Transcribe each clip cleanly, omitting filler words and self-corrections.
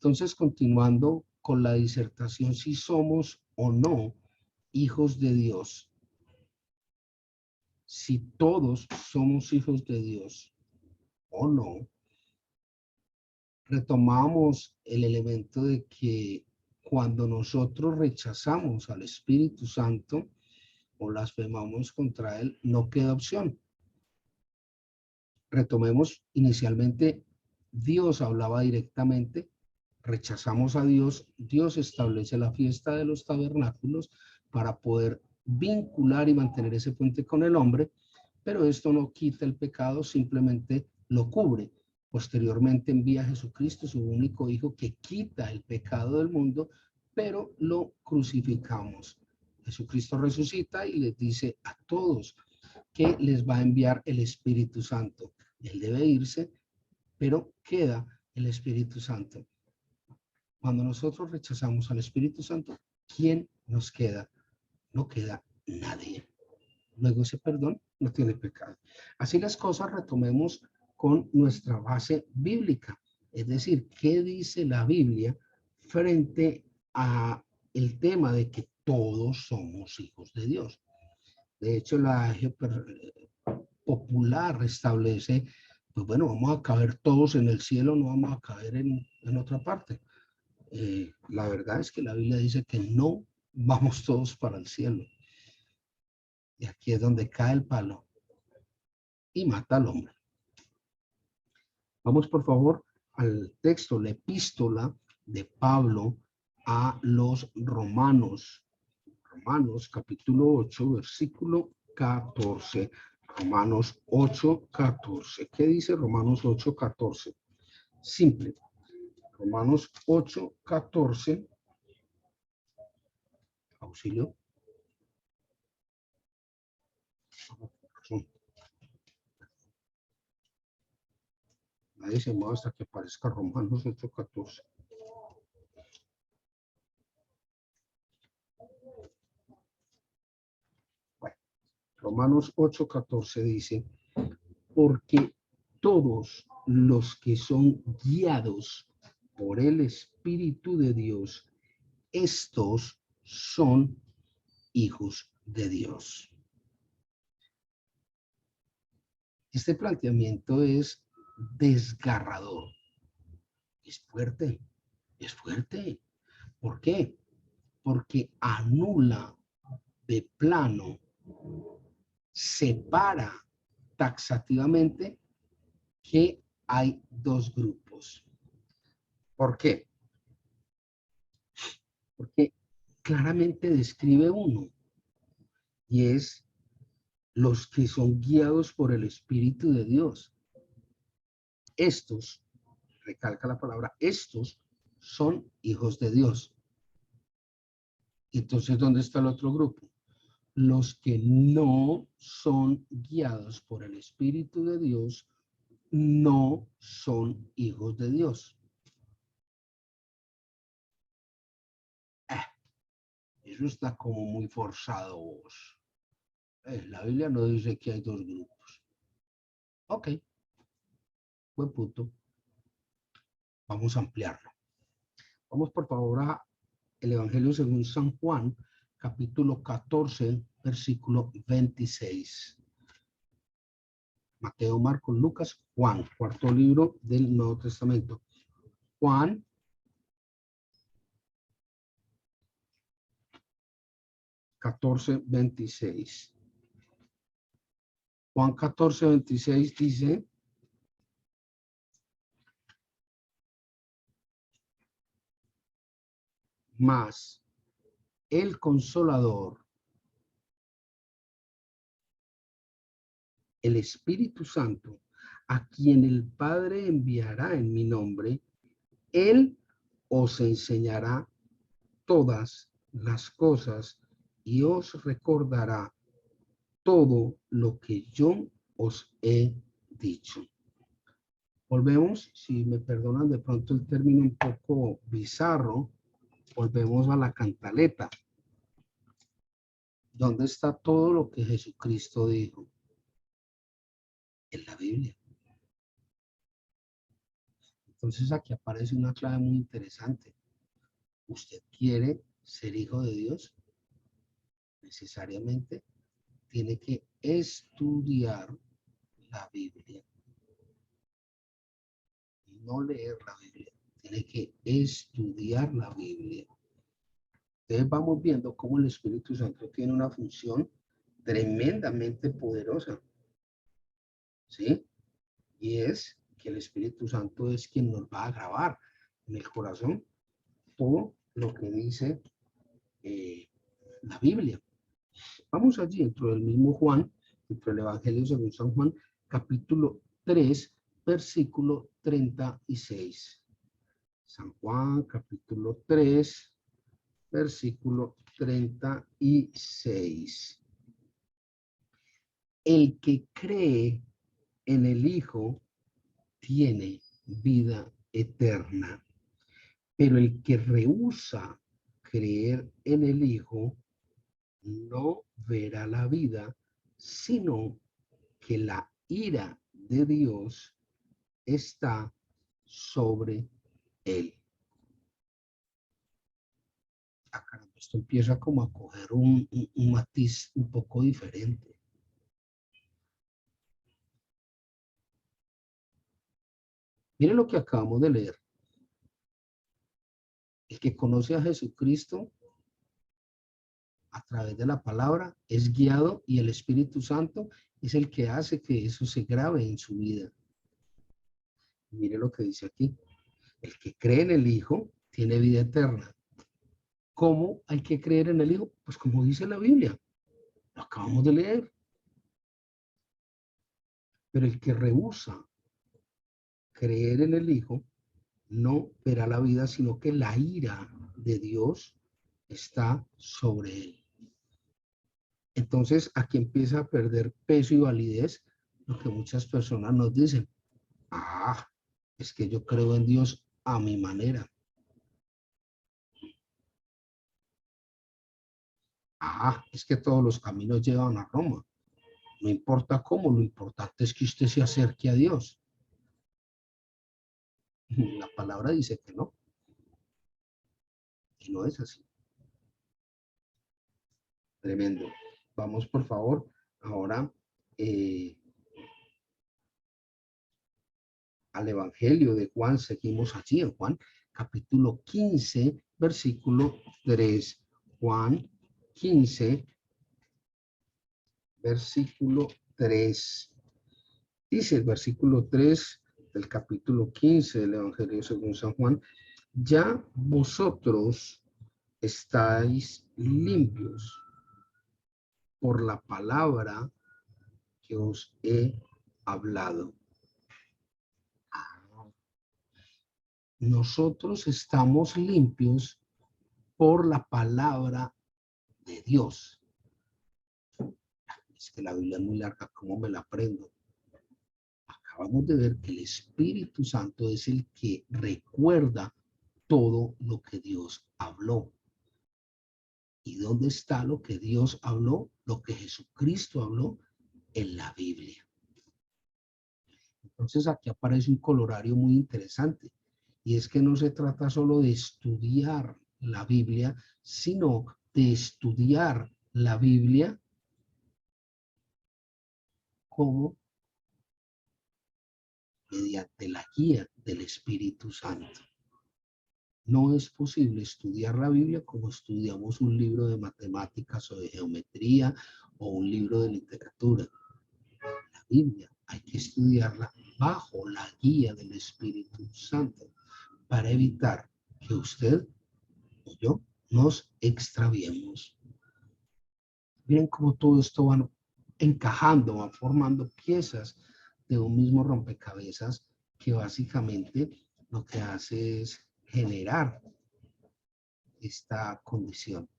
Entonces, continuando con la disertación, si somos o no hijos de Dios, si todos somos hijos de Dios o no, retomamos el elemento de que cuando nosotros rechazamos al Espíritu Santo o blasfemamos contra él, no queda opción. Retomemos inicialmente, Dios hablaba directamente, rechazamos a Dios, Dios establece la fiesta de los tabernáculos para poder vincular y mantener ese puente con el hombre, pero esto no quita el pecado, simplemente lo cubre. Posteriormente envía a Jesucristo, su único hijo, que quita el pecado del mundo, pero lo crucificamos. Jesucristo resucita y les dice a todos que les va a enviar el Espíritu Santo. Él debe irse, pero queda el Espíritu Santo. Cuando nosotros rechazamos al Espíritu Santo, ¿quién nos queda? No queda nadie. Luego ese perdón no tiene pecado. Así las cosas, retomemos con nuestra base bíblica. Es decir, ¿qué dice la Biblia frente a el tema de que todos somos hijos de Dios? De hecho, la popular establece, pues bueno, vamos a caber todos en el cielo, no vamos a caber en otra parte. La verdad es que la Biblia dice que no vamos todos para el cielo. Y aquí es donde cae el palo y mata al hombre. Vamos por favor al texto, la epístola de Pablo a los Romanos. Romanos capítulo 8, versículo 14. Romanos 8, 14. ¿Qué dice Romanos 8, 14? Simple. Romanos 8, 14. Auxilio. Nadie se mueve hasta que aparezca Romanos 8, 14. Bueno, Romanos 8, 14 dice, porque todos los que son guiados por el Espíritu de Dios, estos son hijos de Dios. Este planteamiento es desgarrador. Es fuerte, es fuerte. ¿Por qué? Porque anula de plano, separa taxativamente que hay dos grupos. ¿Por qué? Porque claramente describe uno, y es los que son guiados por el Espíritu de Dios. Estos, recalca la palabra, estos son hijos de Dios. Entonces, ¿dónde está el otro grupo? Los que no son guiados por el Espíritu de Dios no son hijos de Dios. Eso está como muy forzado vos. La Biblia no dice que hay dos grupos. Ok, buen punto. Vamos a ampliarlo. Vamos por favor a el Evangelio según San Juan, capítulo 14, versículo 26. Mateo, Marcos, Lucas, Juan, cuarto libro del Nuevo Testamento. Juan 14, 26. Juan 14, 26 dice, mas el Consolador, el Espíritu Santo, a quien el Padre enviará en mi nombre, él os enseñará todas las cosas y os recordará todo lo que yo os he dicho. Volvemos, si me perdonan de pronto el término un poco bizarro, volvemos a la cantaleta. ¿Dónde está todo lo que Jesucristo dijo? En la Biblia. Entonces aquí aparece una clave muy interesante. ¿Usted quiere ser hijo de Dios? Necesariamente tiene que estudiar la Biblia. No leer la Biblia, tiene que estudiar la Biblia. Entonces vamos viendo cómo el Espíritu Santo tiene una función tremendamente poderosa, ¿sí? Y es que el Espíritu Santo es quien nos va a grabar en el corazón todo lo que dice la Biblia. Vamos allí dentro del mismo Juan, dentro del Evangelio según San Juan, capítulo 3, versículo 36. San Juan, capítulo 3, versículo 36. El que cree en el Hijo tiene vida eterna, pero el que rehúsa creer en el Hijo no verá la vida, sino que la ira de Dios está sobre él. Acá esto empieza como a coger un matiz un poco diferente. Miren lo que acabamos de leer. El que conoce a Jesucristo a través de la palabra es guiado y el Espíritu Santo es el que hace que eso se grabe en su vida. Mire lo que dice aquí. El que cree en el Hijo tiene vida eterna. ¿Cómo hay que creer en el Hijo? Pues como dice la Biblia. Lo acabamos de leer. Pero el que rehúsa creer en el Hijo no verá la vida, sino que la ira de Dios está sobre él. Entonces aquí empieza a perder peso y validez lo que muchas personas nos dicen. Ah, es que yo creo en Dios a mi manera. Ah, es que todos los caminos llevan a Roma. No importa cómo, lo importante es que usted se acerque a Dios. La palabra dice que no es así. Tremendo. Vamos, por favor, ahora al Evangelio de Juan. Seguimos allí en Juan, capítulo 15, versículo 3. Juan 15, versículo 3. Dice el versículo 3 del capítulo 15 del Evangelio según San Juan: ya vosotros estáis limpios por la palabra que os he hablado. Nosotros estamos limpios por la palabra de Dios. Es que la Biblia es muy larga, ¿cómo me la aprendo? Acabamos de ver que el Espíritu Santo es el que recuerda todo lo que Dios habló. ¿Y dónde está lo que Dios habló? Lo que Jesucristo habló en la Biblia. Entonces aquí aparece un colorario muy interesante, y es que no se trata solo de estudiar la Biblia, sino de estudiar la Biblia como mediante la guía del Espíritu Santo. No es posible estudiar la Biblia como estudiamos un libro de matemáticas o de geometría o un libro de literatura. La Biblia hay que estudiarla bajo la guía del Espíritu Santo para evitar que usted y yo nos extraviemos. Miren cómo todo esto va encajando, va formando piezas de un mismo rompecabezas que básicamente lo que hace es generar esta condición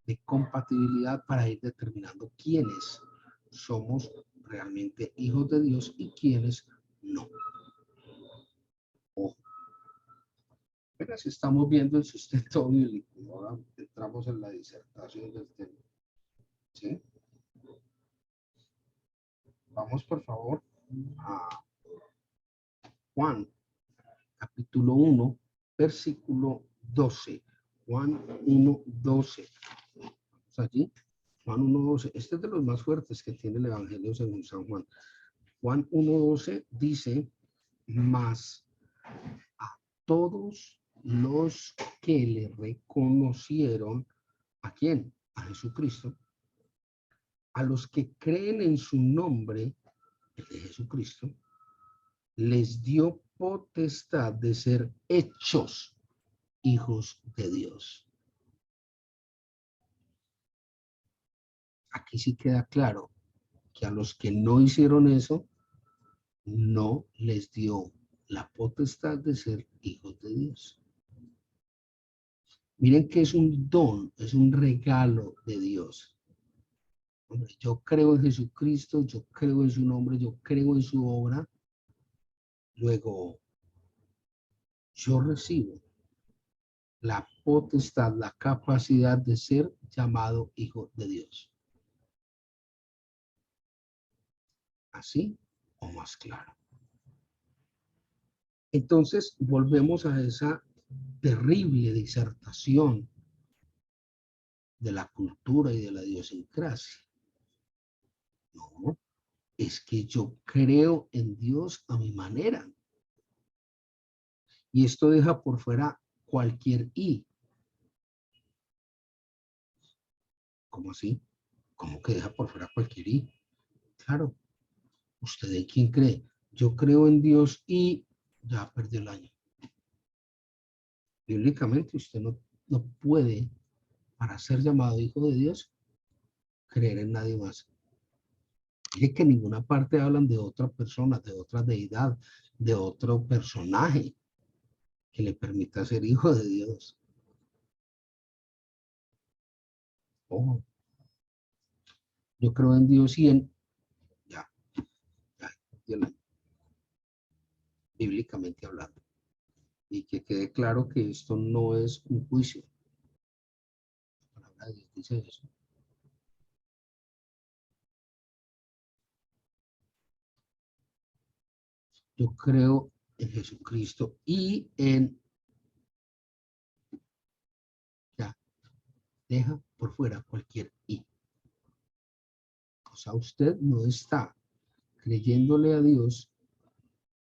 de compatibilidad para ir determinando quiénes somos realmente hijos de Dios y quiénes no. Ojo. Apenas estamos viendo el sustento bíblico, ahora entramos en la disertación del tema. ¿Sí? Vamos por favor a Juan capítulo 1, versículo 12. Juan 1, 12. ¿Está allí? Juan 1, 12. Este es de los más fuertes que tiene el Evangelio según San Juan. Juan 1, 12 dice, mas a todos los que le reconocieron, ¿a quién? A Jesucristo. A los que creen en su nombre, el de Jesucristo, les dio potestad de ser hechos hijos de Dios. Aquí sí queda claro que a los que no hicieron eso, no les dio la potestad de ser hijos de Dios. Miren que es un don, es un regalo de Dios. Hombre, yo creo en Jesucristo, yo creo en su nombre, yo creo en su obra. Luego, yo recibo la potestad, la capacidad de ser llamado hijo de Dios. ¿Así o más claro? Entonces, volvemos a esa terrible disertación de la cultura y de la idiosincrasia. No, es que yo creo en Dios a mi manera. Y esto deja por fuera cualquier I. ¿Cómo así? ¿Cómo que deja por fuera cualquier I? Claro, ¿usted en quién cree? Yo creo en Dios y ya perdió el año. Bíblicamente usted no puede, para ser llamado hijo de Dios, creer en nadie más. Dije que en ninguna parte hablan de otra persona, de otra deidad, de otro personaje que le permita ser hijo de Dios. Ojo, yo creo en Dios y en... Ya, ya, bíblicamente hablando. Y que quede claro que esto no es un juicio. La palabra de Dios dice eso. Yo creo en Jesucristo y en... Ya, deja por fuera cualquier I. O sea, usted no está creyéndole a Dios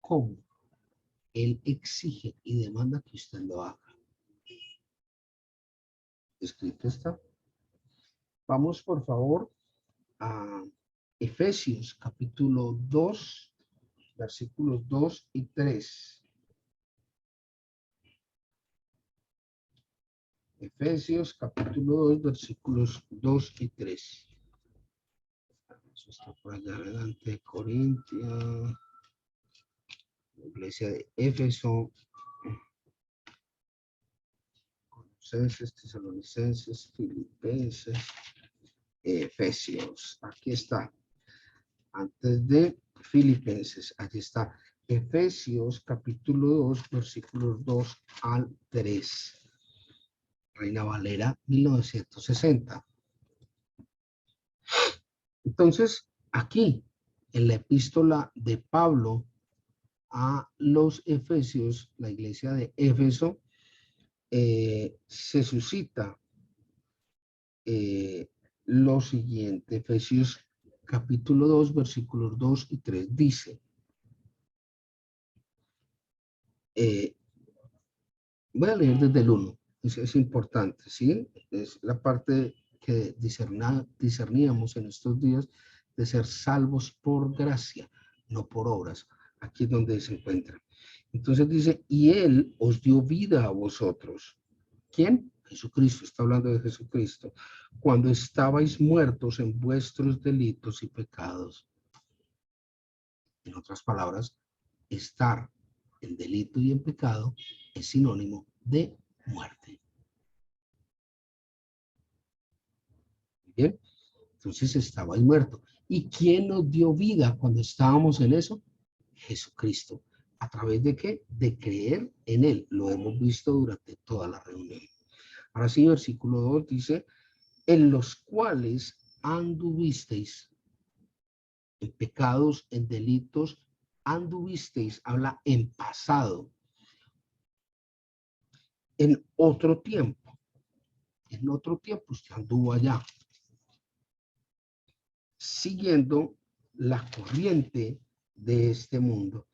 como Él exige y demanda que usted lo haga. Escrito está. Vamos, por favor, a Efesios capítulo 2, versículos 2 y 3. Efesios capítulo 2, versículos 2 y 3. Eso está por allá adelante. Corintios, iglesia de Éfeso, Colosenses, Tesalonicenses, Filipenses, Efesios. Aquí está. Antes de Filipenses, aquí está. Efesios capítulo 2, versículos 2 al 3. Reina Valera 1960. Entonces, aquí, en la epístola de Pablo a los Efesios, la iglesia de Éfeso, se suscita lo siguiente. Efesios capítulo 2, versículos 2 y 3 dice, voy a leer desde el 1, es importante, ¿sí? Es la parte que discerníamos en estos días de ser salvos por gracia, no por obras. Aquí es donde se encuentra. Entonces dice, y Él os dio vida a vosotros. ¿Quién? Jesucristo, está hablando de Jesucristo. Cuando estabais muertos en vuestros delitos y pecados. En otras palabras, estar en delito y en pecado es sinónimo de muerte. Bien, entonces estabais muertos. ¿Y quién nos dio vida cuando estábamos en eso? Jesucristo. ¿A través de qué? De creer en Él. Lo hemos visto durante toda la reunión. Ahora sí, versículo 2 dice, en los cuales anduvisteis en pecados, en delitos, anduvisteis, habla en pasado, en otro tiempo. En otro tiempo usted anduvo allá, siguiendo la corriente de este mundo,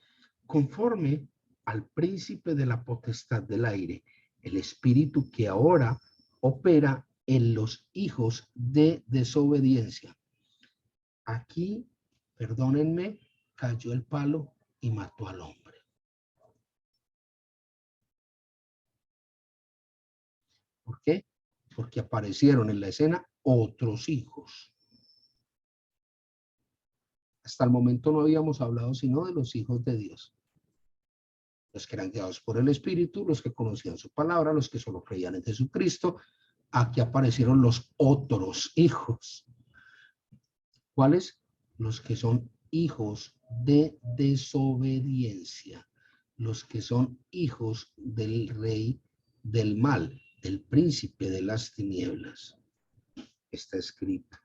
conforme al príncipe de la potestad del aire, el espíritu que ahora opera en los hijos de desobediencia. Aquí, perdónenme, cayó el palo y mató al hombre. ¿Por qué? Porque aparecieron en la escena otros hijos. Hasta el momento no habíamos hablado sino de los hijos de Dios. Los que eran guiados por el Espíritu, los que conocían su palabra, los que solo creían en Jesucristo. Aquí aparecieron los otros hijos. ¿Cuáles? Los que son hijos de desobediencia. Los que son hijos del rey del mal, del príncipe de las tinieblas. Está escrito.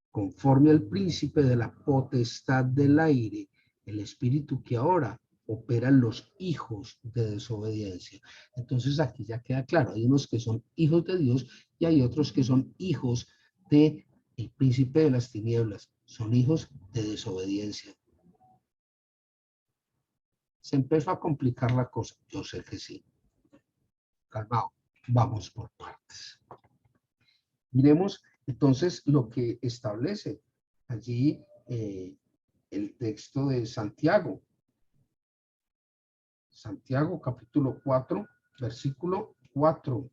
Conforme al príncipe de la potestad del aire, el espíritu que ahora opera en los hijos de desobediencia. Entonces aquí ya queda claro, hay unos que son hijos de Dios y hay otros que son hijos de el príncipe de las tinieblas, son hijos de desobediencia. Se empezó a complicar la cosa, yo sé que sí. Calmado, vamos por partes. Miremos entonces lo que establece allí el texto de Santiago. Santiago capítulo 4, versículo 4.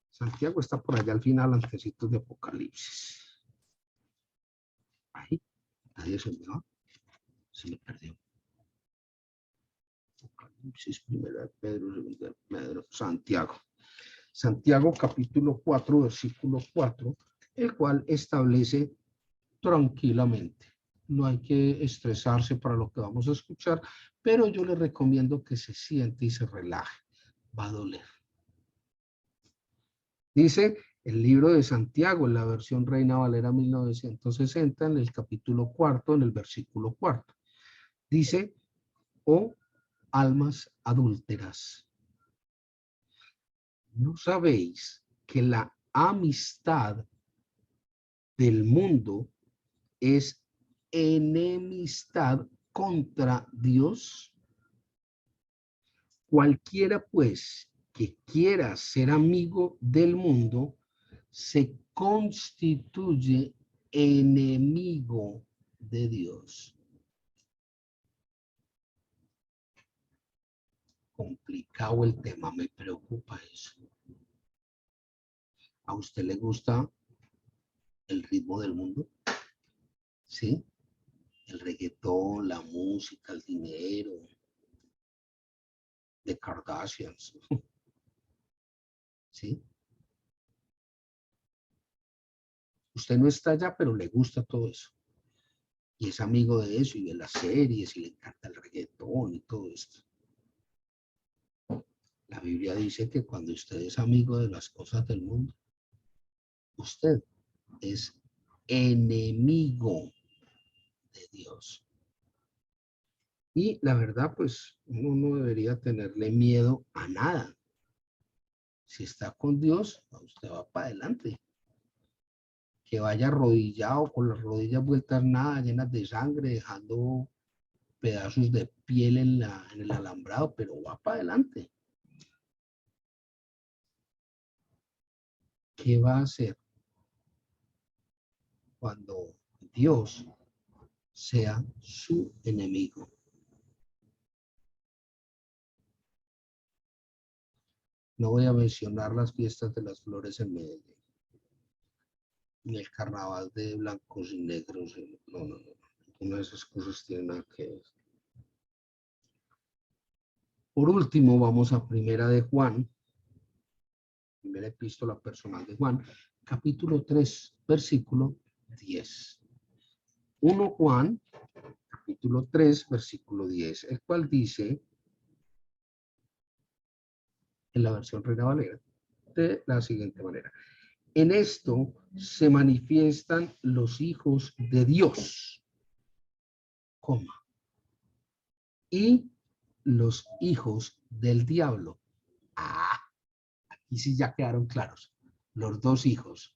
Santiago está por allá al final, antecitos de Apocalipsis. Ahí, nadie se me va. Se me perdió. Apocalipsis, primera de Pedro, segunda de Pedro, Santiago. Santiago capítulo 4, versículo 4, el cual establece tranquilamente. No hay que estresarse para lo que vamos a escuchar, pero yo les recomiendo que se siente y se relaje. Va a doler. Dice el libro de Santiago, en la versión Reina Valera 1960, en el capítulo 4, en el versículo 4. Dice, oh almas adúlteras, ¿no sabéis que la amistad del mundo es enemistad contra Dios? Cualquiera, pues, que quiera ser amigo del mundo, se constituye enemigo de Dios. Complicado el tema, me preocupa eso. ¿A usted le gusta el ritmo del mundo? ¿Sí? El reggaetón, la música, el dinero, de Kardashians. ¿Sí? Usted no está allá, pero le gusta todo eso. Y es amigo de eso y de las series y le encanta el reggaetón y todo esto. La Biblia dice que cuando usted es amigo de las cosas del mundo, usted es enemigo de Dios. Y la verdad, pues uno no debería tenerle miedo a nada. Si está con Dios, usted va para adelante. Que vaya arrodillado con las rodillas vueltas nada, llenas de sangre, dejando pedazos de piel en el alambrado, pero va para adelante. ¿Qué va a hacer cuando Dios sea su enemigo? No voy a mencionar las fiestas de las flores en Medellín, ni el carnaval de blancos y negros. No, no, no. Una de esas cosas tiene nada que ver. Por último, vamos a Primera de Juan, primera epístola personal de Juan, capítulo 3, versículo 10. 1 Juan, capítulo 3, versículo 10, el cual dice, en la versión Reina Valera, de la siguiente manera. En esto se manifiestan los hijos de Dios, coma, y los hijos del diablo. Ah, aquí sí ya quedaron claros. Los dos hijos.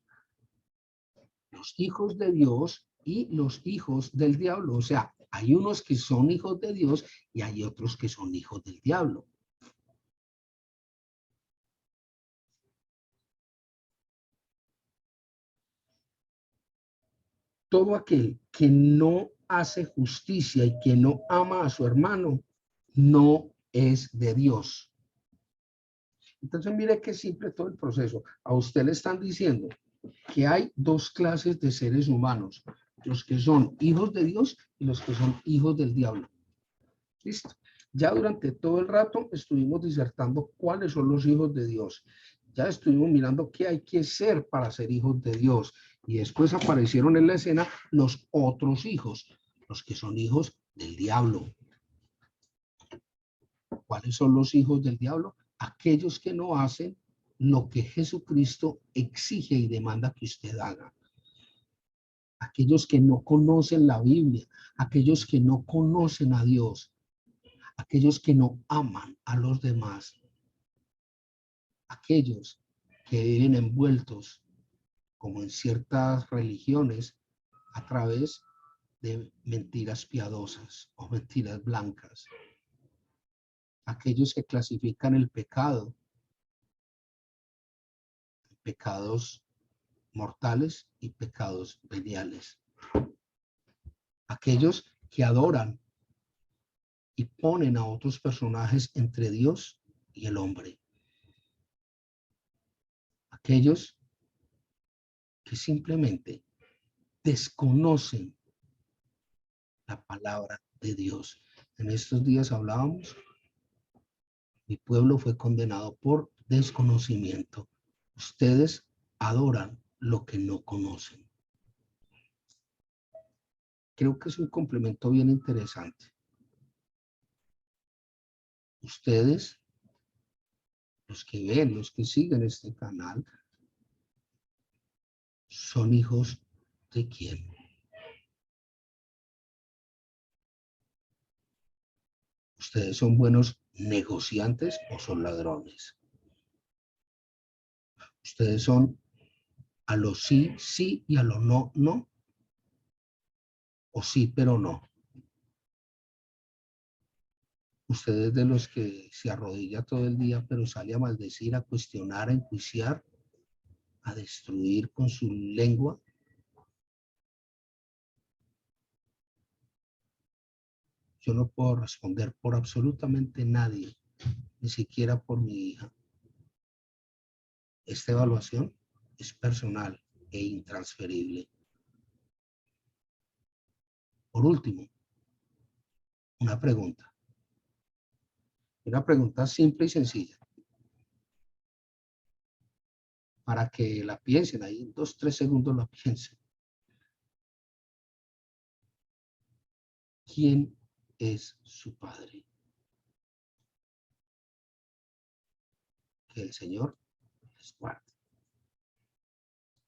Los hijos de Dios y los hijos del diablo. O sea, hay unos que son hijos de Dios y hay otros que son hijos del diablo. Todo aquel que no hace justicia y que no ama a su hermano, no es de Dios. Entonces, mire qué simple todo el proceso. A usted le están diciendo que hay dos clases de seres humanos, los que son hijos de Dios y los que son hijos del diablo. ¿Listo? Ya durante todo el rato estuvimos disertando cuáles son los hijos de Dios. Ya estuvimos mirando qué hay que ser para ser hijos de Dios. Y después aparecieron en la escena los otros hijos, los que son hijos del diablo. ¿Cuáles son los hijos del diablo? Aquellos que no hacen lo que Jesucristo exige y demanda que usted haga. Aquellos que no conocen la Biblia, aquellos que no conocen a Dios, aquellos que no aman a los demás, aquellos que viven envueltos, como en ciertas religiones, a través de mentiras piadosas o mentiras blancas. Aquellos que clasifican el pecado, pecados mortales y pecados veniales. Aquellos que adoran y ponen a otros personajes entre Dios y el hombre. Aquellos que simplemente desconocen la palabra de Dios. En estos días hablábamos, mi pueblo fue condenado por desconocimiento. Ustedes adoran lo que no conocen. Creo que es un complemento bien interesante. Ustedes, los que ven, los que siguen este canal, ¿son hijos de quién? ¿Ustedes son buenos negociantes o son ladrones? ¿Ustedes son a lo sí, sí y a lo no, no? ¿O sí, pero no? ¿Ustedes de los que se arrodilla todo el día, pero sale a maldecir, a cuestionar, a enjuiciar, a destruir con su lengua? Yo no puedo responder por absolutamente nadie, ni siquiera por mi hija. Esta evaluación es personal e intransferible. Por último, una pregunta. Una pregunta simple y sencilla. Para que la piensen, ahí en 2, 3 segundos la piensen. ¿Quién es su padre? Que el Señor les guarde.